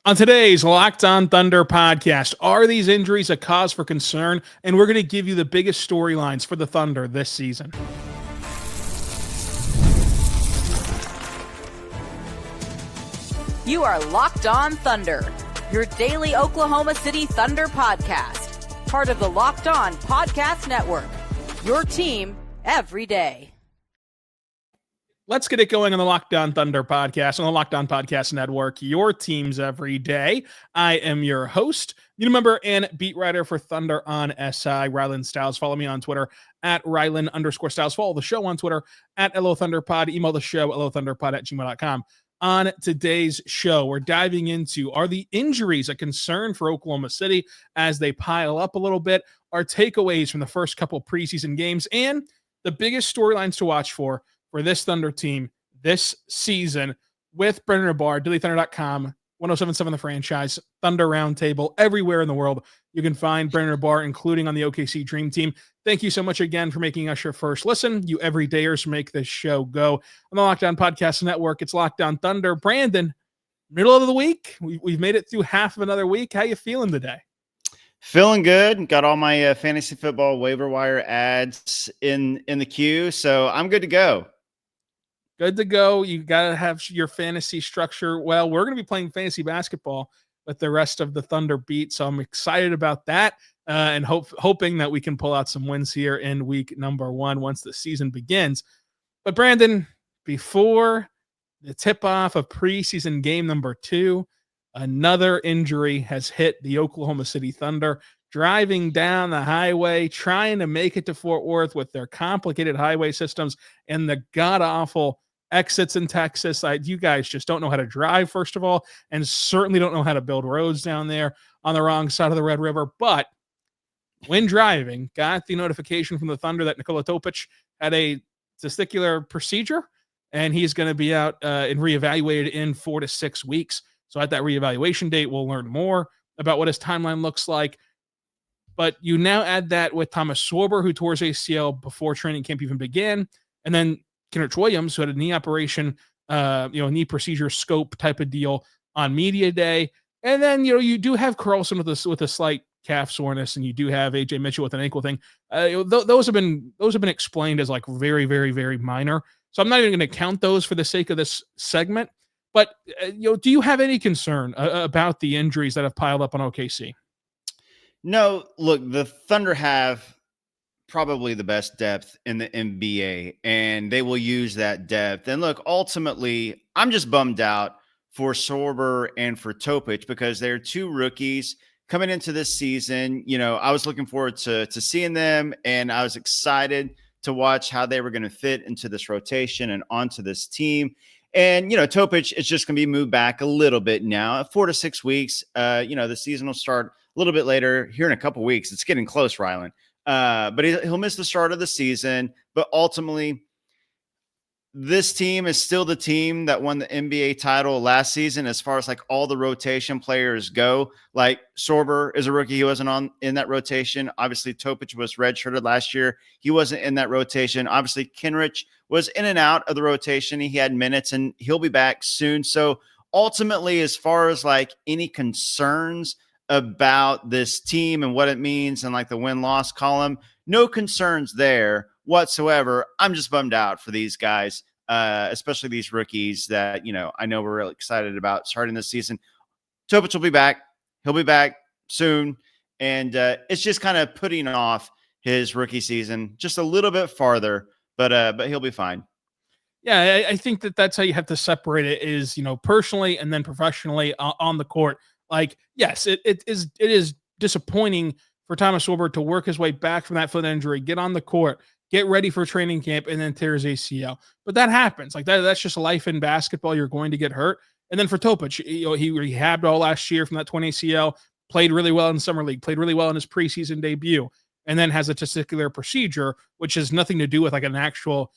On today's Locked On Thunder podcast, are these injuries a cause for concern? And we're going to give you the biggest storylines for the Thunder this season. You are Locked On Thunder, your daily Oklahoma City Thunder podcast. Part of the Locked On Podcast Network, your team every day. Let's get it going on the Locked On Thunder podcast on the Locked On Podcast Network, your teams every day. I am your host, unit member and beat writer for Thunder on SI, Rylan Stiles. Follow me on Twitter at Rylan_Stiles. Follow the show on Twitter at LOThunderPod. Email the show, LOThunderPod@gmail.com. On today's show, we're diving into, are the injuries a concern for Oklahoma City as they pile up a little bit? Our takeaways from the first couple preseason games and the biggest storylines to watch for this Thunder team this season with Brandon Rahbar, DailyThunder.com, 1077 The Franchise, Thunder Roundtable, everywhere in the world. You can find Brandon Rahbar, including on the OKC Dream Team. Thank you so much again for making us your first listen. You everydayers make this show go. On the Locked On Podcast Network, it's Locked On Thunder. Brandon, middle of the week. We've made it through half of another week. How you feeling today? Feeling good. Got all my fantasy football waiver wire ads in the queue, so I'm good to go. Good to go. You got to have your fantasy structure. Well, we're going to be playing fantasy basketball with the rest of the Thunder beat, so I'm excited about that and hoping that we can pull out some wins here in week number 1 once the season begins. But Brandon, before the tip-off of preseason game number 2, another injury has hit the Oklahoma City Thunder. Driving down the highway, trying to make it to Fort Worth with their complicated highway systems and the god-awful exits in Texas. You guys just don't know how to drive, first of all, and certainly don't know how to build roads down there on the wrong side of the Red River. But when driving, got the notification from the Thunder that Nikola Topic had a testicular procedure, and he's going to be out and reevaluated in 4 to 6 weeks. So at that reevaluation date, we'll learn more about what his timeline looks like. But you now add that with Thomas Swober, who tore his ACL before training camp even began, and then Kenrich Williams, who had a knee operation, knee procedure scope type of deal on media day, and then you do have Carlson with a slight calf soreness, and you do have Ajay Mitchell with an ankle thing. Those have been explained as like very, very, very minor. So I'm not even going to count those for the sake of this segment. But do you have any concern about the injuries that have piled up on OKC? No, look, the Thunder have probably the best depth in the NBA, and they will use that depth. And look, ultimately, I'm just bummed out for Sorber and for Topich because they're two rookies coming into this season. I was looking forward to seeing them, and I was excited to watch how they were going to fit into this rotation and onto this team. And, Topich is just going to be moved back a little bit now, 4 to 6 weeks. The season will start a little bit later here in a couple weeks. It's getting close, Rylan. But he'll miss the start of the season. But ultimately, this team is still the team that won the NBA title last season as far as like all the rotation players go. Like Sorber is a rookie. He wasn't in that rotation. Obviously, Topich was redshirted last year. He wasn't in that rotation. Obviously, Kenrich was in and out of the rotation. He had minutes, and he'll be back soon. So ultimately, as far as like any concerns about this team and what it means and like the win-loss column, no concerns there whatsoever. I'm just bummed out for these guys, especially these rookies that, I know we're really excited about starting this season. Topich will be back. He'll be back soon. And it's just kind of putting off his rookie season just a little bit farther, but he'll be fine. Yeah, I think that's how you have to separate it is, personally and then professionally on the court. Like, yes, it is disappointing for Thomas Swober to work his way back from that foot injury, get on the court, get ready for training camp, and then tear his ACL. But that happens. Like that's just life in basketball. You're going to get hurt. And then for Topich, he rehabbed all last year from that 20 ACL, played really well in Summer League, played really well in his preseason debut, and then has a testicular procedure, which has nothing to do with like an actual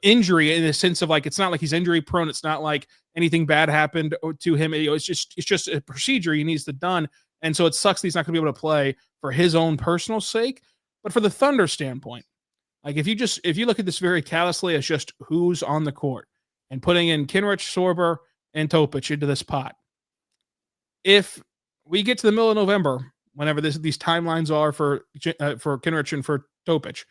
injury in the sense of like, it's not like he's injury prone. It's not like anything bad happened to him. It's just a procedure he needs to done. And so it sucks that he's not going to be able to play for his own personal sake. But for the Thunder standpoint, like if you look at this very callously as just who's on the court and putting in Kenrich, Sorber, and Topich into this pot, if we get to the middle of November, whenever these timelines are for Kenrich and for Topich,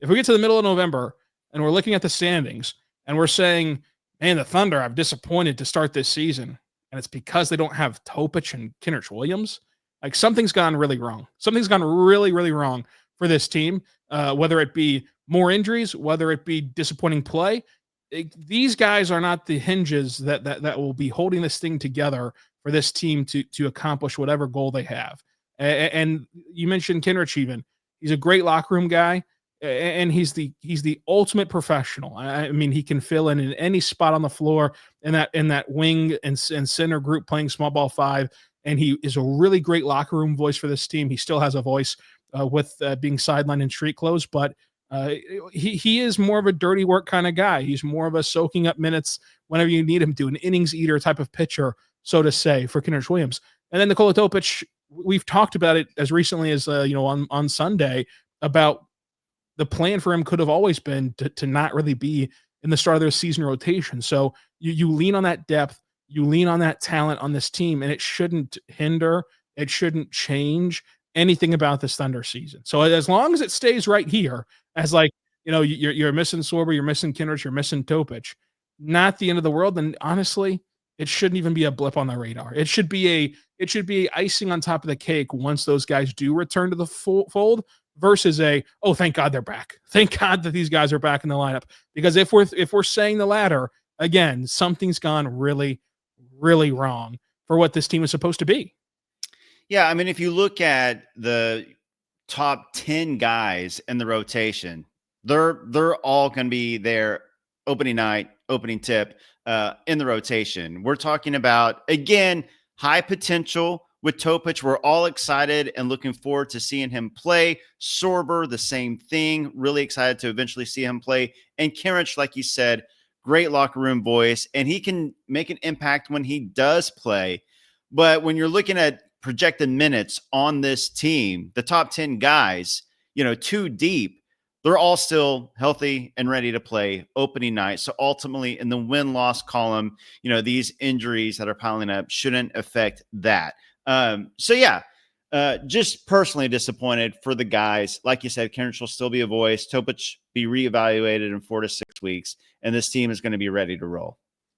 if we get to the middle of November and we're looking at the standings and we're saying, man, the Thunder have disappointed to start this season, and it's because they don't have Topich and Kenrich Williams, like something's gone really wrong. Something's gone really, really wrong for this team, whether it be more injuries, whether it be disappointing play. These guys are not the hinges that will be holding this thing together for this team to accomplish whatever goal they have. And you mentioned Kenrich even. He's a great locker room guy, and he's the ultimate professional. I mean, he can fill in any spot on the floor in that wing and center group playing small ball five, and he is a really great locker room voice for this team. He still has a voice with being sidelined in street clothes, but he is more of a dirty work kind of guy. He's more of a soaking up minutes whenever you need him to, an innings eater type of pitcher, so to say, for Kenrich Williams. And then Nikola Topic, we've talked about it as recently as on Sunday about the plan for him could have always been to not really be in the start of their season rotation. So you lean on that depth, you lean on that talent on this team, and it shouldn't hinder, it shouldn't change anything about this Thunder season. So as long as it stays right here, as you're missing Sorber, you're missing Kenrich, you're missing Topich, not the end of the world. And honestly, it shouldn't even be a blip on the radar. It should be icing on top of the cake once those guys do return to the fold, versus oh, thank God they're back. Thank God that these guys are back in the lineup. Because if we're saying the latter, again, something's gone really, really wrong for what this team is supposed to be. Yeah, I mean, if you look at the top 10 guys in the rotation, they're all going to be there opening night, opening tip in the rotation. We're talking about, again, high potential with Topich. We're all excited and looking forward to seeing him play. Sorber, the same thing. Really excited to eventually see him play. And Kenrich, like you said, great locker room voice, and he can make an impact when he does play. But when you're looking at projected minutes on this team, the top 10 guys, too deep, they're all still healthy and ready to play opening night. So ultimately in the win-loss column, these injuries that are piling up shouldn't affect that. Just personally disappointed for the guys. Like you said, Kenrich will still be a voice. Topich be reevaluated in 4 to 6 weeks, and this team is going to be ready to roll.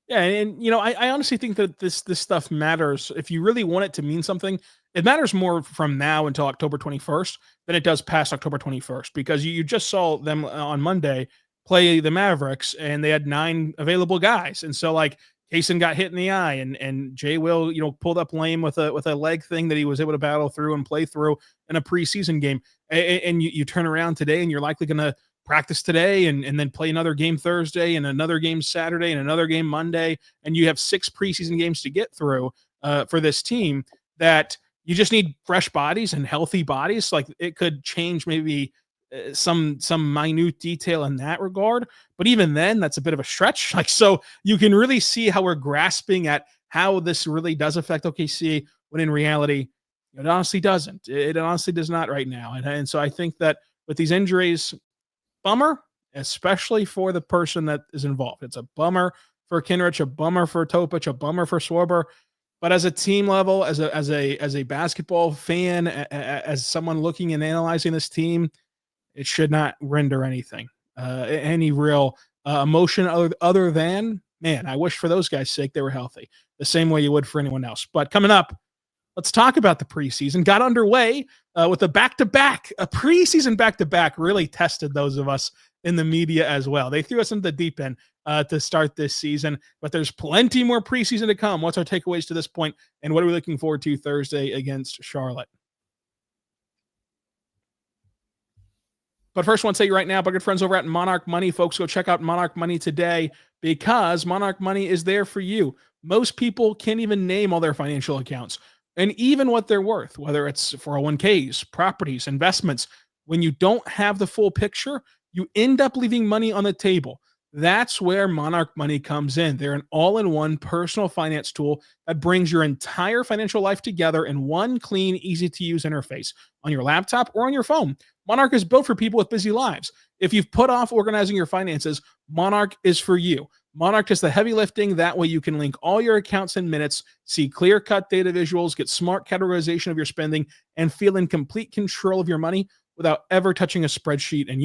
Yeah, and I honestly think that this stuff matters. If you really want it to mean something, it matters more from now until October 21st than it does past October 21st, because you just saw them on Monday play the Mavericks, and they had 9 available guys. And so Kaysen got hit in the eye, and Jay Will, pulled up lame with a leg thing that he was able to battle through and play through in a preseason game. And you turn around today and you're likely going to practice today and then play another game Thursday and another game Saturday and another game Monday. And you have 6 preseason games to get through for this team, that you just need fresh bodies and healthy bodies. Like, it could change maybe some minute detail in that regard, but even then that's a bit of a stretch. So you can really see how we're grasping at how this really does affect OKC, when in reality it honestly doesn't. It honestly does not right now. And so I think that with these injuries, bummer, especially for the person that is involved. It's a bummer for Kenrich, a bummer for Topich, a bummer for Swober. But as a team level, as a basketball fan, as someone looking and analyzing this team, it should not render any real emotion other than, man, I wish for those guys' sake they were healthy, the same way you would for anyone else. But coming up, let's talk about the preseason. Got underway with a preseason back-to-back. Really tested those of us in the media as well. They threw us into the deep end to start this season, but there's plenty more preseason to come. What's our takeaways to this point, and what are we looking forward to Thursday against Charlotte? But first, I want to say right now, our good friends over at Monarch Money, folks, go check out Monarch Money today, because Monarch Money is there for you. Most people can't even name all their financial accounts and even what they're worth, whether it's 401ks, properties, investments. When you don't have the full picture, you end up leaving money on the table. That's where Monarch Money comes in. They're an all-in-one personal finance tool that brings your entire financial life together in one clean, easy-to-use interface on your laptop or on your phone. Monarch is built for people with busy lives. If you've put off organizing your finances, Monarch is for you. Monarch does the heavy lifting. That way you can link all your accounts and minutes, see clear-cut data visuals, get smart categorization of your spending, and feel in complete control of your money without ever touching a spreadsheet. And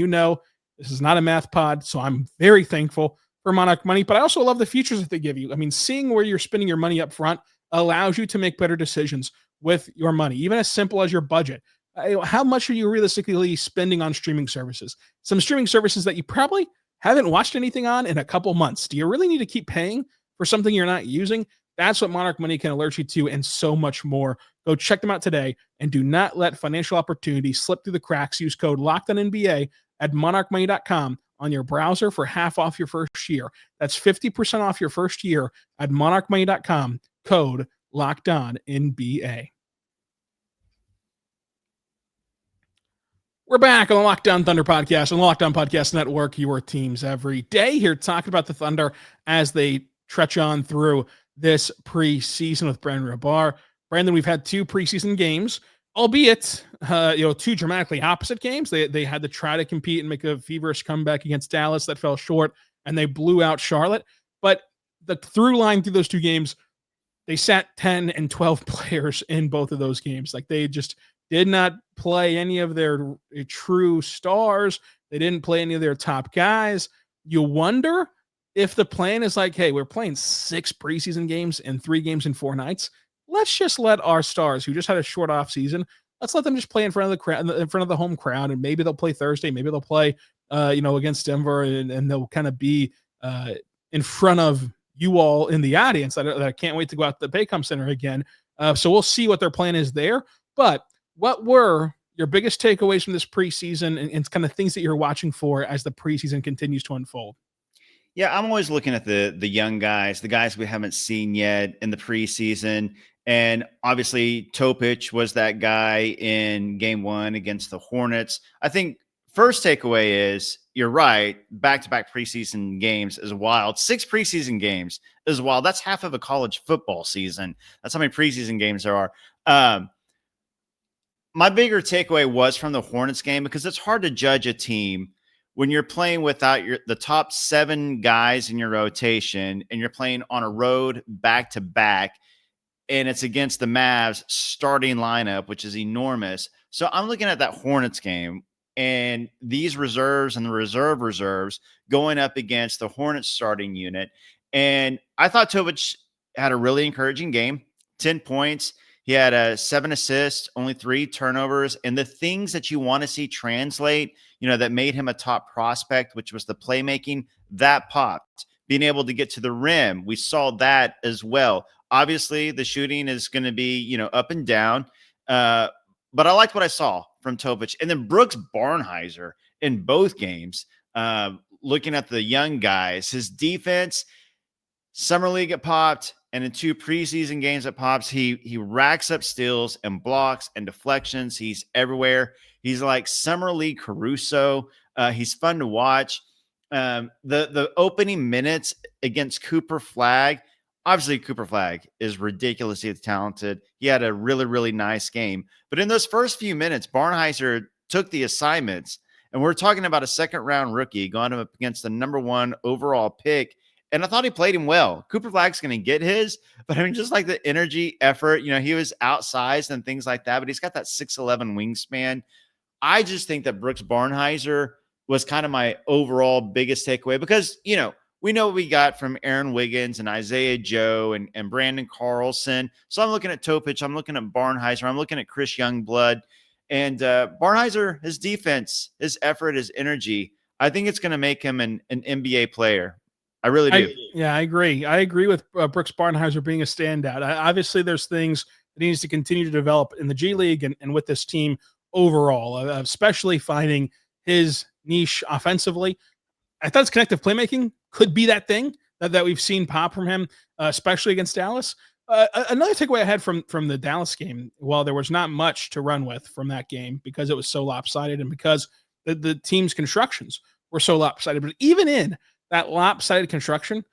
this is not a math pod, so I'm very thankful for Monarch Money, but I also love the features that they give you. I mean, seeing where you're spending your money up front allows you to make better decisions with your money, even as simple as your budget. How much are you realistically spending on streaming services? Some streaming services that you probably haven't watched anything on in a couple months. Do you really need to keep paying for something you're not using? That's what Monarch Money can alert you to, and so much more. Go check them out today, and do not let financial opportunities slip through the cracks. Use code LOCKEDONNBA at monarchmoney.com on your browser for half off your first year. That's 50% off your first year at monarchmoney.com. Code LOCKEDONNBA. We're back on the Locked On Thunder podcast on the Locked On Podcast Network, your teams every day, here talking about the Thunder as they trudge on through this preseason with Brandon Rahbar. Brandon, we've had 2 preseason games, albeit 2 dramatically opposite games. They had to try to compete and make a feverish comeback against Dallas that fell short, and they blew out Charlotte. But the through line through those 2 games, they sat 10 and 12 players in both of those games. Like, they just did not play any of their true stars. They didn't play any of their top guys. You wonder if the plan is like, hey, we're playing 6 preseason games and 3 games in 4 nights. Let's just let our stars, who just had a short off season, let's let them just play in front of the crowd, in front of the home crowd, and maybe they'll play Thursday, maybe they'll play, against Denver, and they'll kind of be in front of you all in the audience. That I can't wait to go out to the Paycom Center again. So we'll see what their plan is there. But what were your biggest takeaways from this preseason, and kind of things that you're watching for as the preseason continues to unfold? Yeah, I'm always looking at the young guys, the guys we haven't seen yet in the preseason. And obviously, Topich was that guy in game 1 against the Hornets. I think first takeaway is, you're right, back-to-back preseason games is wild. 6 preseason games is wild. That's half of a college football season. That's how many preseason games there are. My bigger takeaway was from the Hornets game, because it's hard to judge a team when you're playing without the top 7 guys in your rotation, and you're playing on a road back-to-back, and it's against the Mavs starting lineup, which is enormous. So I'm looking at that Hornets game, and these reserves and the reserves going up against the Hornets starting unit. And I thought Topich had a really encouraging game, 10 points. He had 7 assists, only 3 turnovers, and the things that you want to see translate, that made him a top prospect, which was the playmaking, that popped. Being able to get to the rim, we saw that as well. Obviously, the shooting is going to be, up and down, but I liked what I saw from Topich. And then Brooks Barnhizer in both games, looking at the young guys, his defense, summer league it popped. And in 2 preseason games at Pops, he racks up steals and blocks and deflections. He's everywhere. He's like Summer League Caruso. He's fun to watch. The opening minutes against Cooper Flagg, obviously Cooper Flagg is ridiculously talented. He had a really, really nice game. But in those first few minutes, Barnhizer took the assignments. And we're talking about a second-round rookie going up against the number 1 overall pick. And I thought he played him well. Cooper Flagg's going to get his, but I mean, just like the energy, effort, he was outsized and things like that, but he's got that 6'11" wingspan. I just think that Brooks Barnhizer was kind of my overall biggest takeaway, because, we know what we got from Aaron Wiggins and Isaiah Joe and Brandon Carlson. So I'm looking at Topich. I'm looking at Barnhizer. I'm looking at Chris Youngblood. And Barnhizer, his defense, his effort, his energy, I think it's going to make him an NBA player. I really do. I agree. I agree with Brooks Barnhizer being a standout. Obviously, there's things that he needs to continue to develop in the G League and with this team overall, especially finding his niche offensively. I thought his connective playmaking could be that thing that we've seen pop from him, especially against Dallas. Another takeaway I had from the Dallas game, while there was not much to run with from that game because it was so lopsided and because the team's constructions were so lopsided, but even in that lopsided construction,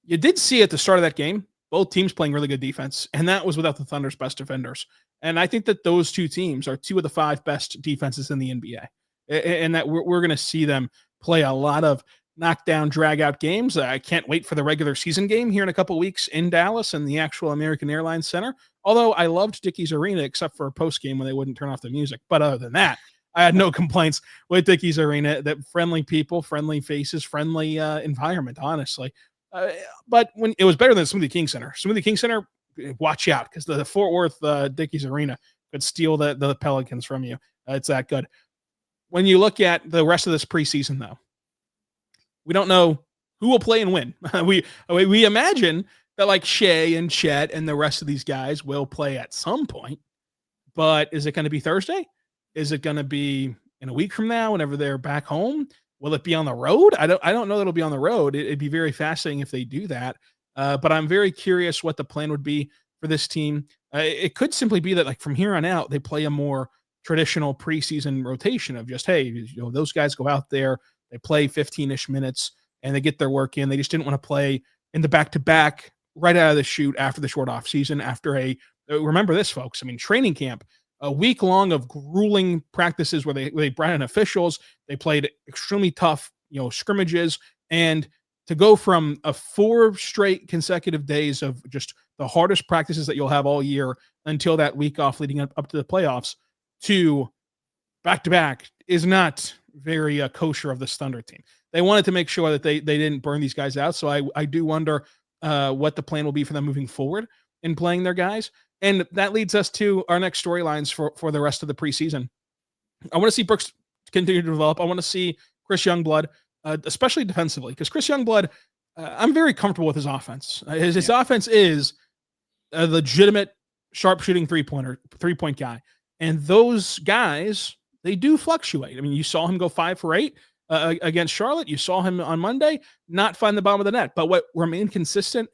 you did see at the start of that game, both teams playing really good defense, and that was without the Thunder's best defenders. And I think that those 2 teams are 2 of the 5 best defenses in the NBA, and that we're going to see them play a lot of knockdown, drag out games. I can't wait for the regular season game here in a couple weeks in Dallas and the actual American Airlines Center. Although I loved Dickies Arena, except for a post game when they wouldn't turn off the music. But other than that, I had no complaints with Dickies Arena. That friendly people, friendly faces, friendly environment, honestly. But when it was better than Smoothie King Center. Smoothie King Center, watch out, because the Fort Worth Dickies Arena could steal the Pelicans from you. It's that good. When you look at the rest of this preseason, though, we don't know who will play and when. we imagine that like Shai and Chet and the rest of these guys will play at some point, but is it going to be Thursday? Is it going to be in a week from now, whenever they're back home? Will it be on the road? I don't know that it'll be on the road. It'd be very fascinating if they do that. But I'm very curious what the plan would be for this team. It could simply be that like from here on out, they play a more traditional preseason rotation of just, hey, those guys go out there, they play 15-ish minutes and they get their work in. They just didn't want to play in the back-to-back right out of the chute after the short off season, after remember this, folks. I mean, training camp, a week long of grueling practices where they brought in officials. They played extremely tough, scrimmages, and to go from 4 straight consecutive days of just the hardest practices that you'll have all year until that week off leading up to the playoffs to back-to-back is not very kosher of the Thunder team. They wanted to make sure that they didn't burn these guys out. So I do wonder what the plan will be for them moving forward in playing their guys. And that leads us to our next storylines for the rest of the preseason. I want to see Brooks continue to develop. I want to see Chris Youngblood, especially defensively, because Chris Youngblood, I'm very comfortable with his offense. His offense is a legitimate sharpshooting three-point guy. And those guys, they do fluctuate. I mean, you saw him go 5 for 8 against Charlotte. You saw him on Monday not find the bottom of the net. But what remained consistent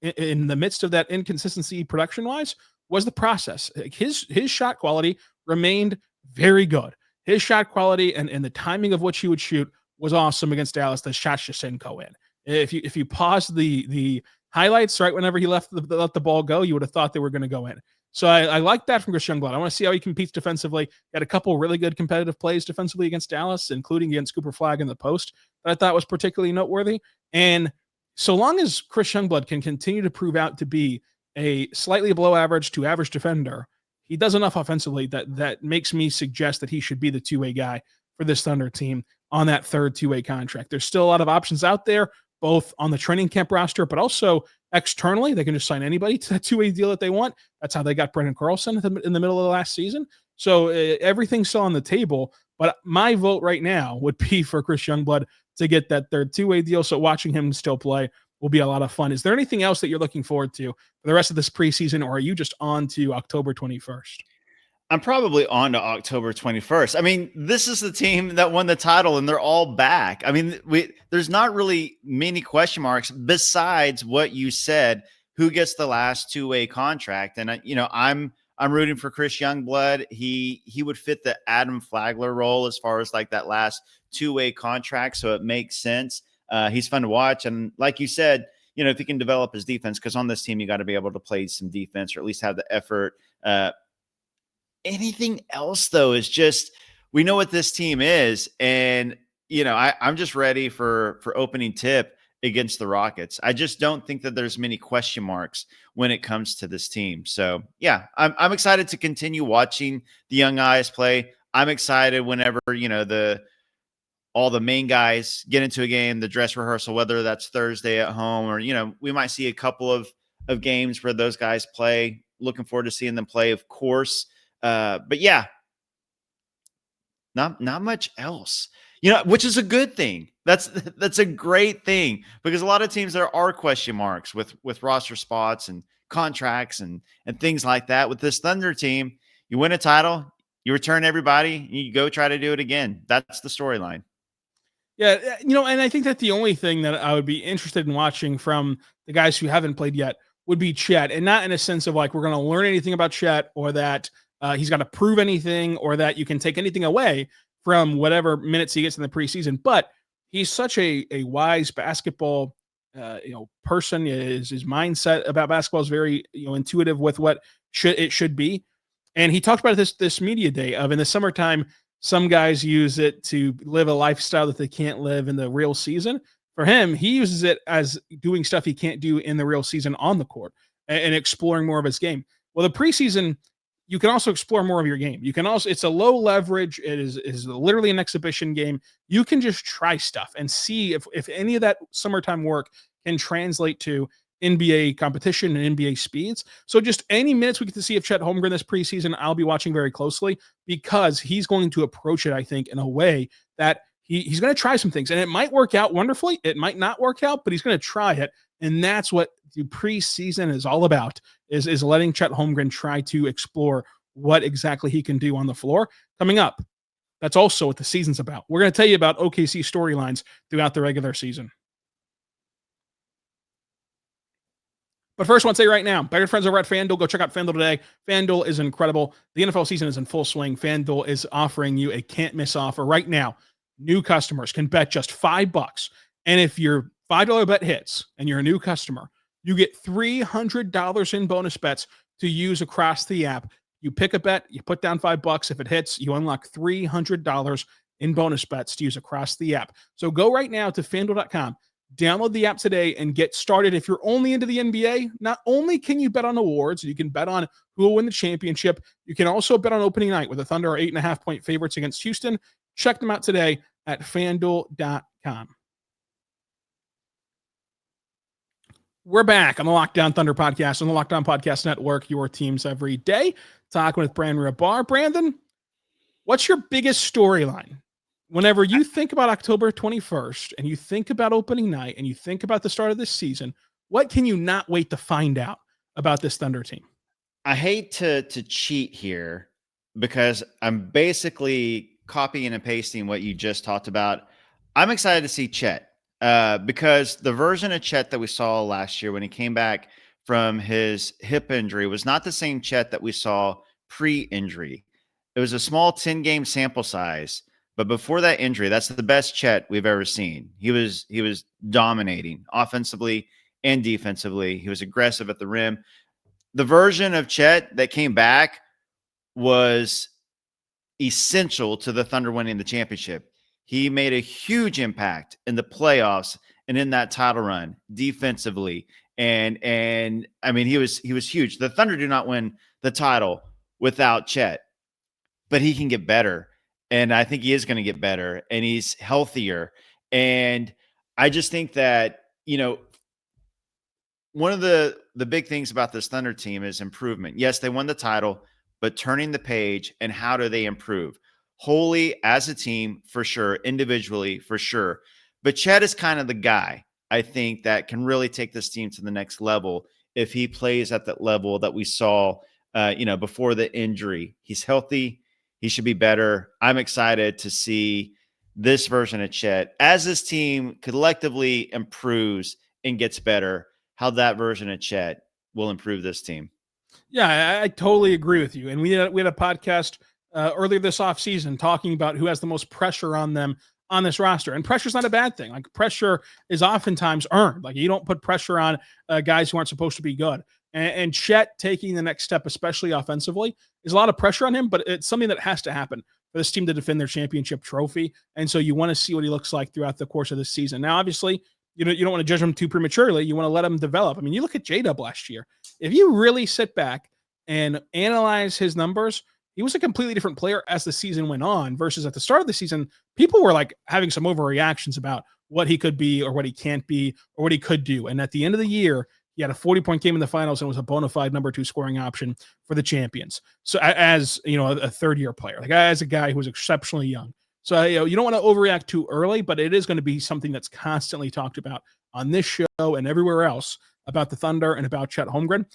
in the midst of that inconsistency production-wise was the process. His shot quality remained very good. His shot quality and the timing of which he would shoot was awesome against Dallas. The shots just didn't go in. If you pause the highlights right whenever he let the ball go, you would have thought they were going to go in. So I like that from Chris Youngblood. I want to see how he competes defensively. Had a couple really good competitive plays defensively against Dallas, including against Cooper Flagg in the post, that I thought was particularly noteworthy. And so long as Chris Youngblood can continue to prove out to be a slightly below average to average defender, he does enough offensively that makes me suggest that he should be the two-way guy for this Thunder team on that third two-way contract. There's still a lot of options out there, both on the training camp roster, but also externally. They can just sign anybody to that two-way deal that they want. That's how they got Brendan Carlson in the middle of the last season. So everything's still on the table, but my vote right now would be for Chris Youngblood to get that third two-way deal. So watching him still play will be a lot of fun. Is there anything else that you're looking forward to for the rest of this preseason, or are you just on to October 21st? I'm probably on to October 21st. I mean, this is the team that won the title and they're all back. I mean, there's not really many question marks besides what you said, who gets the last two-way contract. And I'm rooting for Chris Youngblood. He would fit the Adam Flagler role as far as like that last two-way contract. So it makes sense. He's fun to watch. And like you said, if he can develop his defense, because on this team, you got to be able to play some defense or at least have the effort. Anything else, though, is just we know what this team is. And, I'm just ready for opening tip against the Rockets. I just don't think that there's many question marks when it comes to this team. So, yeah, I'm excited to continue watching the young guys play. I'm excited whenever, all the main guys get into a game, the dress rehearsal, whether that's Thursday at home or, we might see a couple of games where those guys play. Looking forward to seeing them play, of course. But yeah, not much else, which is a good thing. That's a great thing, because a lot of teams, there are question marks with roster spots and contracts and things like that. With this Thunder team, you win a title, you return everybody, you go try to do it again. That's the storyline. Yeah. And I think that the only thing that I would be interested in watching from the guys who haven't played yet would be Chet, and not in a sense of like, we're going to learn anything about Chet, or that he's got to prove anything, or that you can take anything away from whatever minutes he gets in the preseason. But he's such a wise basketball, person. His mindset about basketball is very, intuitive with what it should be. And he talked about this media day of, in the summertime, some guys use it to live a lifestyle that they can't live in the real season. For him, he uses it as doing stuff he can't do in the real season on the court and exploring more of his game. Well, the preseason, you can also explore more of your game. You can also, it's a low leverage. It is literally an exhibition game. You can just try stuff and see if any of that summertime work can translate to NBA competition and NBA speeds. So just any minutes we get to see of Chet Holmgren this preseason, I'll be watching very closely because he's going to approach it, I think, in a way that he's going to try some things, and it might work out wonderfully. It might not work out, but he's going to try it. And that's what the preseason is all about, is letting Chet Holmgren try to explore what exactly he can do on the floor. Coming up, that's also what the season's about. We're going to tell you about OKC storylines throughout the regular season. But first, I want to say right now, better friends over at FanDuel. Go check out FanDuel today. FanDuel is incredible. The NFL season is in full swing. FanDuel is offering you a can't-miss offer right now. New customers can bet just $5. And if your $5 bet hits and you're a new customer, you get $300 in bonus bets to use across the app. You pick a bet, you put down $5. If it hits, you unlock $300 in bonus bets to use across the app. So go right now to FanDuel.com. Download the app today and get started. If you're only into the NBA, not only can you bet on awards, you can bet on who will win the championship. You can also bet on opening night, with the Thunder are 8.5-point favorites against Houston. Check them out today at FanDuel.com. We're back on the Lockdown Thunder podcast on the Lockdown Podcast Network, your teams every day. Talking with Brandon Rahbar. Brandon, what's your biggest storyline? Whenever you think about October 21st and you think about opening night and you think about the start of this season, what can you not wait to find out about this Thunder team? I hate to cheat here because I'm basically copying and pasting what you just talked about. I'm excited to see Chet because the version of Chet that we saw last year when he came back from his hip injury was not the same Chet that we saw pre-injury. It was a small 10-game sample size. But before that injury, that's the best Chet we've ever seen. He was dominating offensively and defensively. He was aggressive at the rim. The version of Chet that came back was essential to the Thunder winning the championship. He made a huge impact in the playoffs and in that title run defensively. And I mean, he was huge. The Thunder do not win the title without Chet, but he can get better. And I think he is going to get better, and he's healthier. And I just think that, one of the big things about this Thunder team is improvement. Yes, they won the title, but turning the page and how do they improve? Wholly as a team, for sure. Individually, for sure. But Chet is kind of the guy, I think, that can really take this team to the next level if he plays at that level that we saw, before the injury. He's healthy. He should be better. I'm excited to see this version of Chet as this team collectively improves and gets better, how that version of Chet will improve this team. Yeah, I totally agree with you. And we had a podcast earlier this offseason talking about who has the most pressure on them on this roster. And pressure's not a bad thing. Like, pressure is oftentimes earned. Like, you don't put pressure on guys who aren't supposed to be good. And Chet taking the next step, especially offensively, is a lot of pressure on him, but it's something that has to happen for this team to defend their championship trophy. And so you want to see what he looks like throughout the course of the season. Now, obviously, you don't want to judge him too prematurely. You want to let him develop. I mean, you look at J-Dub last year. If you really sit back and analyze his numbers, he was a completely different player as the season went on versus at the start of the season. People were like having some overreactions about what he could be or what he can't be or what he could do. And at the end of the year, he had a 40-point game in the finals and was a bona fide number 2 scoring option for the champions. So as a third-year player, like as a guy who was exceptionally young. So you don't want to overreact too early, but it is going to be something that's constantly talked about on this show and everywhere else about the Thunder and about Chet Holmgren.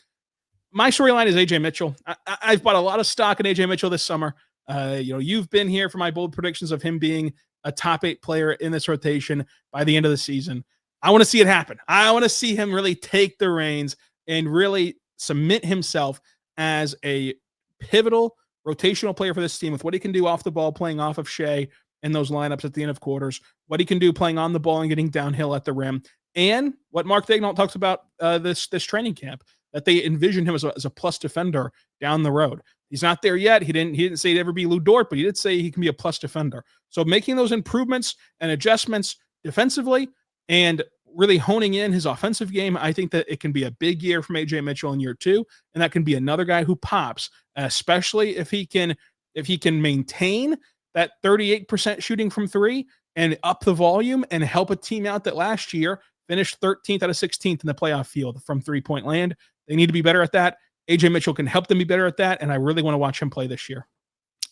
My storyline is Ajay Mitchell. I've bought a lot of stock in Ajay Mitchell this summer. You've been here for my bold predictions of him being a top 8 player in this rotation by the end of the season. I want to see it happen. I want to see him really take the reins and really cement himself as a pivotal rotational player for this team with what he can do off the ball, playing off of Shai in those lineups at the end of quarters, what he can do playing on the ball and getting downhill at the rim, and what Mark Daigneault talks about this training camp, that they envision him as a plus defender down the road. He's not there yet. He didn't say he'd ever be Lou Dort, but he did say he can be a plus defender. So making those improvements and adjustments defensively and really honing in his offensive game. I think that it can be a big year from Ajay Mitchell in year 2, and that can be another guy who pops, especially if he can maintain that 38% shooting from 3 and up the volume and help a team out that last year finished 13th out of 16th in the playoff field from 3-point land. They need to be better at that. Ajay Mitchell can help them be better at that, and I really want to watch him play this year.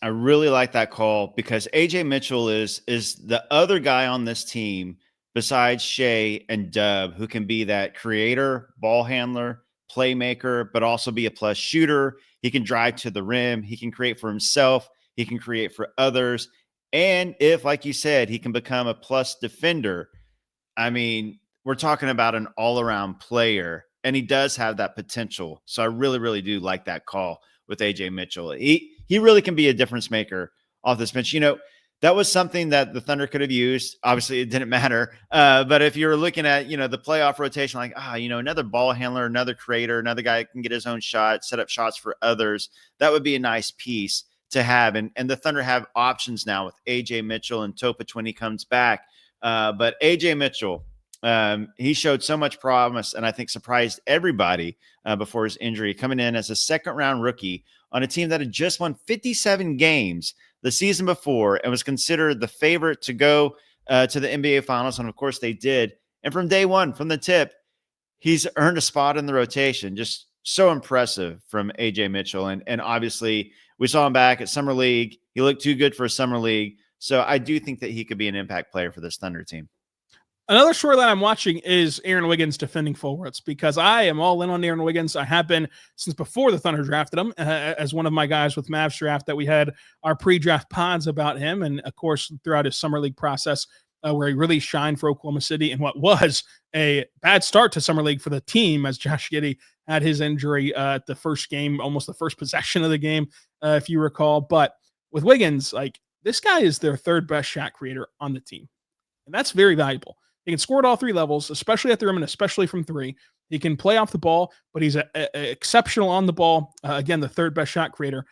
I really like that call because Ajay Mitchell is the other guy on this team besides Shai and Dub who can be that creator, ball handler, playmaker, but also be a plus shooter. He can drive to the rim. He can create for himself. He can create for others. And if, like you said, he can become a plus defender, I mean, we're talking about an all-around player, and he does have that potential. So I really, really do like that call with Ajay Mitchell. He really can be a difference maker off this bench. That was something that the Thunder could have used. Obviously, it didn't matter. But if you're looking at, the playoff rotation, like, another ball handler, another creator, another guy can get his own shot, set up shots for others, that would be a nice piece to have. And the Thunder have options now with Ajay Mitchell and Topich when he comes back. But Ajay Mitchell, he showed so much promise and I think surprised everybody before his injury, coming in as a second-round rookie on a team that had just won 57 games the season before and was considered the favorite to go to the NBA Finals. And, of course, they did. And from day one, from the tip, he's earned a spot in the rotation. Just so impressive from Ajay Mitchell. And obviously, we saw him back at Summer League. He looked too good for a Summer League. So I do think that he could be an impact player for this Thunder team. Another storyline I'm watching is Aaron Wiggins defending forwards because I am all in on Aaron Wiggins. I have been since before the Thunder drafted him as one of my guys with Mavs draft that we had our pre-draft pods about him. And of course, throughout his summer league process where he really shined for Oklahoma City in what was a bad start to summer league for the team as Josh Giddey had his injury at the first game, almost the first possession of the game, if you recall. But with Wiggins, like this guy is their third best shot creator on the team. And that's very valuable. He can score at all 3 levels, especially at the rim and especially from 3. He can play off the ball, but he's exceptional on the ball. Again, the third best shot creator.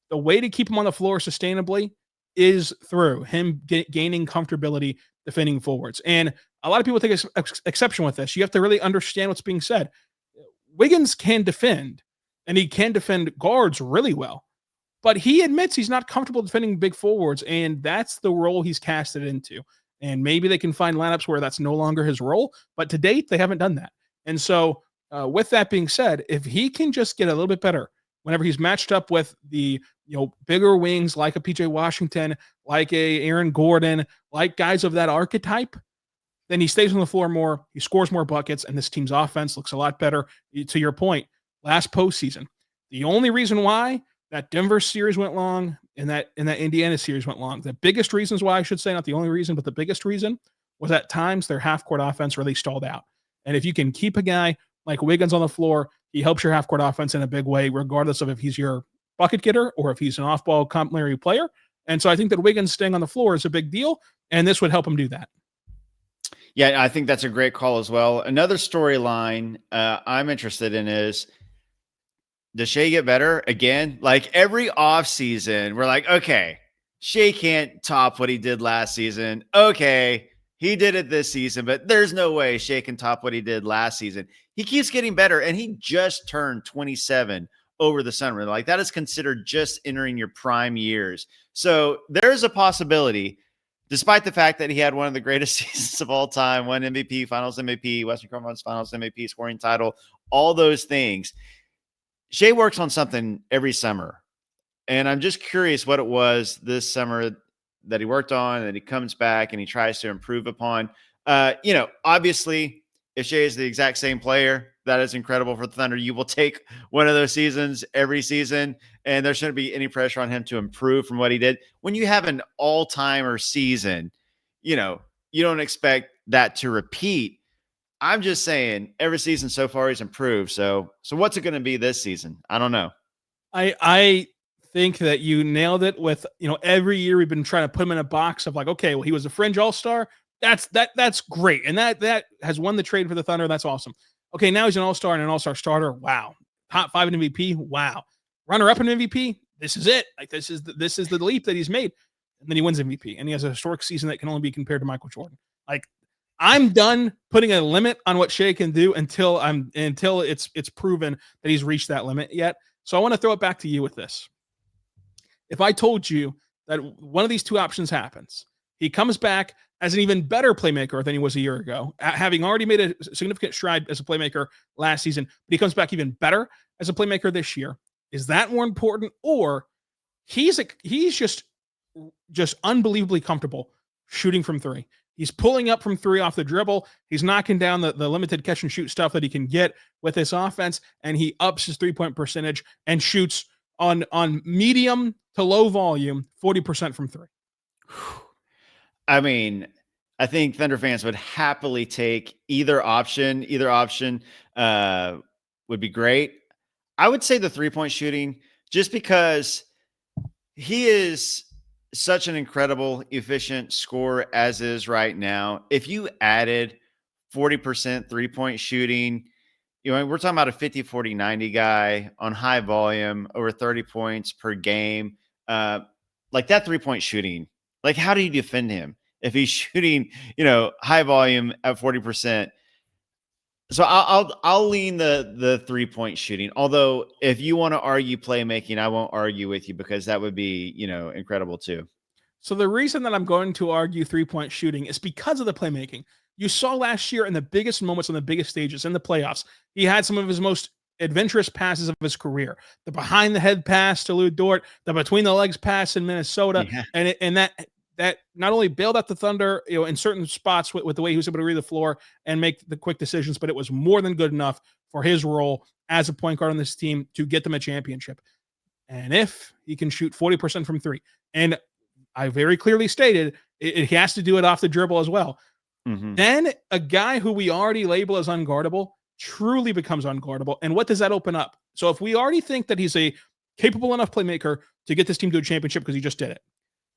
The way to keep him on the floor sustainably is through him gaining comfortability defending forwards. And a lot of people take exception with this. You have to really understand what's being said. Wiggins can defend, and he can defend guards really well. But he admits he's not comfortable defending big forwards, and that's the role he's casted into. And maybe they can find lineups where that's no longer his role. But to date, they haven't done that. And so with that being said, if he can just get a little bit better whenever he's matched up with the bigger wings like a PJ Washington, like a Aaron Gordon, like guys of that archetype, then he stays on the floor more, he scores more buckets, and this team's offense looks a lot better. To your point, last postseason, the only reason why that Denver series went long and that Indiana series went long, the biggest reasons why, I should say, not the only reason, but the biggest reason was at times their half-court offense really stalled out. And if you can keep a guy like Wiggins on the floor, he helps your half-court offense in a big way, regardless of if he's your bucket getter or if he's an off-ball complementary player. And so I think that Wiggins staying on the floor is a big deal, and this would help him do that. Yeah, I think that's a great call as well. Another storyline I'm interested in is, does Shai get better again? Like every offseason, we're like, okay, Shai can't top what he did last season. Okay, he did it this season, but there's no way Shai can top what he did last season. He keeps getting better, and he just turned 27 over the summer. Like that is considered just entering your prime years. So there's a possibility, despite the fact that he had one of the greatest seasons of all time, one MVP, Finals MVP, Western Conference Finals MVP, scoring title, all those things. Shai works on something every summer, and I'm just curious what it was this summer that he worked on, and that he comes back and he tries to improve upon. Obviously, if Shai is the exact same player, that is incredible for the Thunder. You will take one of those seasons every season, and there shouldn't be any pressure on him to improve from what he did. When you have an all-timer season, you don't expect that to repeat. I'm just saying every season so far he's improved. So what's it going to be this season? I don't know. I think that you nailed it with, every year we've been trying to put him in a box of like, okay, well, he was a fringe all-star. That's great. And that has won the trade for the Thunder. That's awesome. Okay, now he's an all-star and an all-star starter. Wow. Top 5 in MVP. Wow. Runner-up in MVP. This is it. Like this is the leap that he's made. And then he wins MVP, and he has a historic season that can only be compared to Michael Jordan. Like I'm done putting a limit on what Shai can do until it's proven that he's reached that limit yet. So I want to throw it back to you with this. If I told you that one of these two options happens, he comes back as an even better playmaker than he was a year ago, having already made a significant stride as a playmaker last season, but he comes back even better as a playmaker this year. Is that more important, or he's just unbelievably comfortable shooting from three? He's pulling up from three off the dribble. He's knocking down the limited catch and shoot stuff that he can get with this offense, and he ups his 3-point percentage and shoots on medium to low volume 40% from three. I mean, I think Thunder fans would happily take either option. Either option would be great. I would say the 3-point shooting, just because he is such an incredible, efficient scorer as is right now. If you added 40% 3-point shooting, we're talking about a 50, 40, 90 guy on high volume, over 30 points per game. Like that 3-point shooting, like how do you defend him if he's shooting, high volume at 40%? So I'll lean the 3-point shooting. Although if you want to argue playmaking, I won't argue with you, because that would be, incredible too. So the reason that I'm going to argue 3-point shooting is because of the playmaking. You saw last year in the biggest moments on the biggest stages in the playoffs, he had some of his most adventurous passes of his career. The behind the head pass to Lou Dort, the between the legs pass in Minnesota, and that not only bailed out the Thunder, in certain spots with the way he was able to read the floor and make the quick decisions, but it was more than good enough for his role as a point guard on this team to get them a championship. And if he can shoot 40% from three, and I very clearly stated he has to do it off the dribble as well, then a guy who we already label as unguardable truly becomes unguardable. And what does that open up? So if we already think that he's a capable enough playmaker to get this team to a championship because he just did it,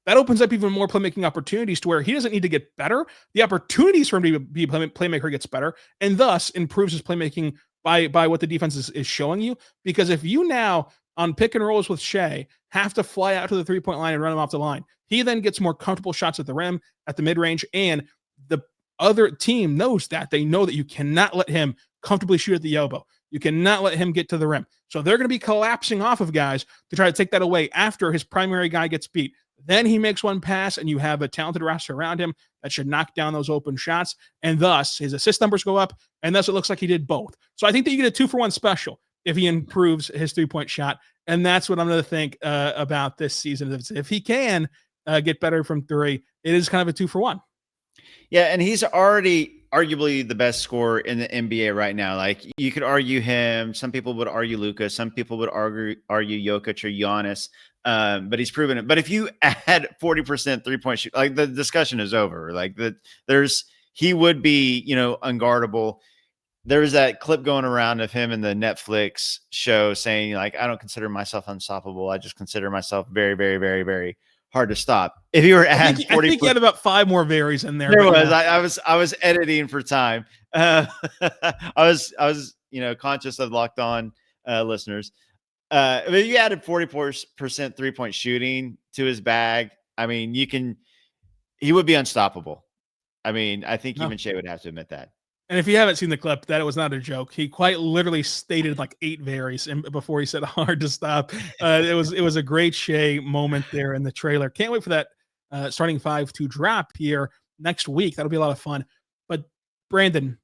that opens up even more playmaking opportunities to where he doesn't need to get better. The opportunities for him to be a playmaker gets better, and thus improves his playmaking by what the defense is showing you. Because if you now on pick and rolls with Shai have to fly out to the 3-point line and run him off the line, he then gets more comfortable shots at the rim, at the mid-range, and the other team knows that. They know that you cannot let him comfortably shoot at the elbow. You cannot let him get to the rim. So they're going to be collapsing off of guys to try to take that away after his primary guy gets beat. Then he makes one pass, and you have a talented roster around him that should knock down those open shots, and thus his assist numbers go up, and thus it looks like he did both. So I think that you get a 2-for-1 special if he improves his 3-point shot, and that's what I'm going to think about this season. If he can get better from three, it is kind of a 2-for-1. Yeah, and he's already arguably the best scorer in the NBA right now. Like, you could argue him. Some people would argue Luka. Some people would argue Jokic or Giannis. But he's proven it. But if you add 40% 3-point shoot, like, the discussion is over. Like, he would be, unguardable. There's that clip going around of him in the Netflix show saying, like, I don't consider myself unstoppable. I just consider myself very, very, very, very hard to stop. If you were at 40, I think he had about 5 more varies in there. There was. Yeah. I was editing for time. I was conscious of Locked On listeners. If you added 40% 3-point shooting to his bag, I mean, he would be unstoppable. I mean, I think even Shai would have to admit that. And if you haven't seen the clip, that it was not a joke. He quite literally stated like 8 varies before he said hard to stop. It was a great Shai moment there in the trailer. Can't wait for that starting 5 to drop here next week. That'll be a lot of fun. But Brandon,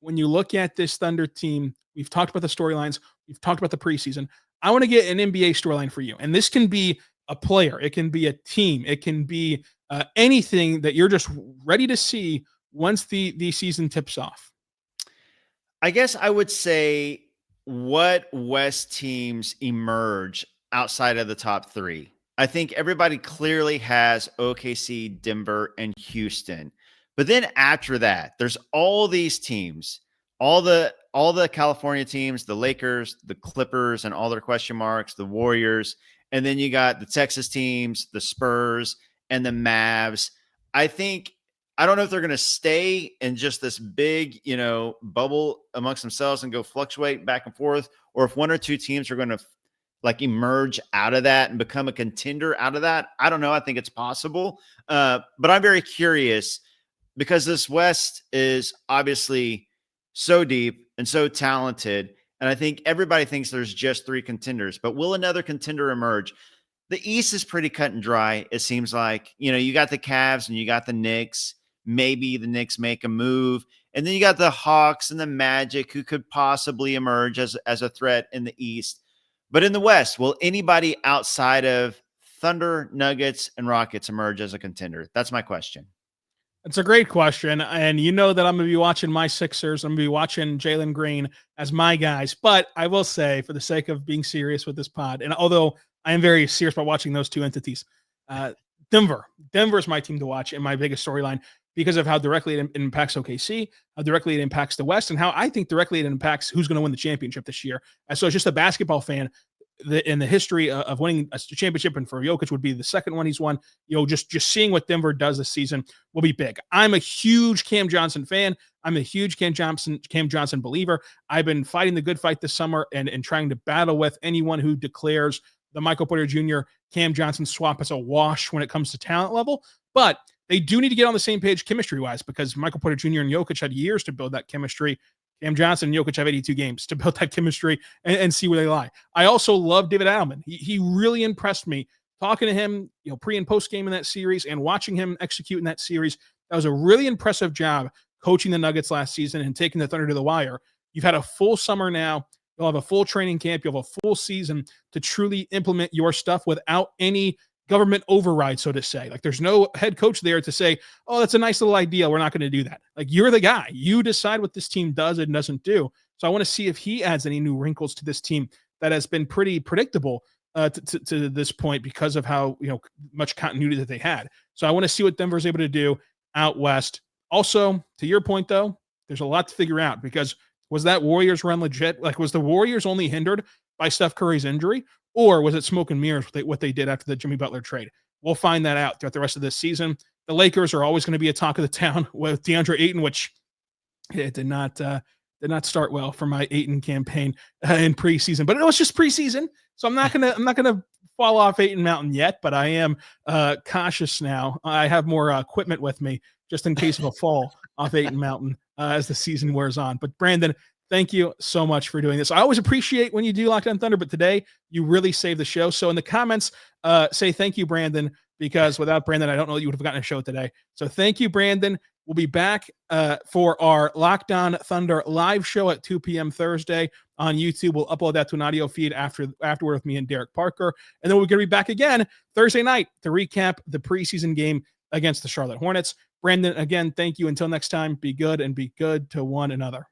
when you look at this Thunder team, we've talked about the storylines. We've talked about the preseason. I want to get an NBA storyline for you. And this can be a player. It can be a team. It can be anything that you're just ready to see once the season tips off. I guess I would say what West teams emerge outside of the top 3. I think everybody clearly has OKC, Denver, and Houston. But then after that, there's all these teams, all the California teams, the Lakers, the Clippers, and all their question marks, the Warriors. And then you got the Texas teams, the Spurs, and the Mavs. I don't know if they're going to stay in just this big, bubble amongst themselves and go fluctuate back and forth, or if one or two teams are going to like emerge out of that and become a contender out of that. I don't know. I think it's possible. But I'm very curious because this West is obviously so deep and so talented. And I think everybody thinks there's just 3 contenders, but will another contender emerge? The East is pretty cut and dry. It seems like, you got the Cavs and you got the Knicks. Maybe the Knicks make a move. And then you got the Hawks and the Magic who could possibly emerge as a threat in the East. But in the West, will anybody outside of Thunder, Nuggets, and Rockets emerge as a contender? That's my question. It's a great question. And you know that I'm going to be watching my Sixers. I'm going to be watching Jalen Green as my guys. But I will say, for the sake of being serious with this pod, and although I am very serious about watching those 2 entities, Denver is my team to watch and my biggest storyline because of how directly it impacts OKC, how directly it impacts the West, and how I think directly it impacts who's going to win the championship this year. And so, as just a basketball fan, in the history of winning a championship, and for Jokic would be the second one he's won, just seeing what Denver does this season will be big. I'm a huge Cam Johnson fan. I'm a huge Cam Johnson believer. I've been fighting the good fight this summer and trying to battle with anyone who declares the Michael Porter Jr. Cam Johnson swap as a wash when it comes to talent level. But they do need to get on the same page chemistry-wise, because Michael Porter Jr. and Jokic had years to build that chemistry. Cam Johnson and Jokic have 82 games to build that chemistry and see where they lie. I also love David Adelman. He really impressed me talking to him, pre and post game in that series and watching him execute in that series. That was a really impressive job coaching the Nuggets last season and taking the Thunder to the wire. You've had a full summer now. You'll have a full training camp. You'll have a full season to truly implement your stuff without any government override, so to say. Like, there's no head coach there to say, oh, that's a nice little idea, we're not going to do that. Like, you're the guy. You decide what this team does and doesn't do. So I want to see if he adds any new wrinkles to this team that has been pretty predictable to this point because of how much continuity that they had. So I want to see what Denver's able to do out west. Also, to your point, though, there's a lot to figure out, because was that Warriors run legit? Like, was the Warriors only hindered by Steph Curry's injury? Or was it smoke and mirrors what they did after the Jimmy Butler trade? We'll find that out throughout the rest of this season. The Lakers are always going to be a talk of the town with DeAndre Ayton, which it did not start well for my Ayton campaign in preseason. But it was just preseason, so I'm not gonna fall off Ayton Mountain yet. But I am cautious now. I have more equipment with me just in case of a fall off Ayton Mountain as the season wears on. But Brandon, thank you so much for doing this. I always appreciate when you do Locked On Thunder, but today you really saved the show. So in the comments, say thank you, Brandon, because without Brandon, I don't know that you would have gotten a show today. So thank you, Brandon. We'll be back for our Locked On Thunder live show at 2 p.m. Thursday on YouTube. We'll upload that to an audio feed afterward with me and Derek Parker. And then we're going to be back again Thursday night to recap the preseason game against the Charlotte Hornets. Brandon, again, thank you. Until next time, be good and be good to one another.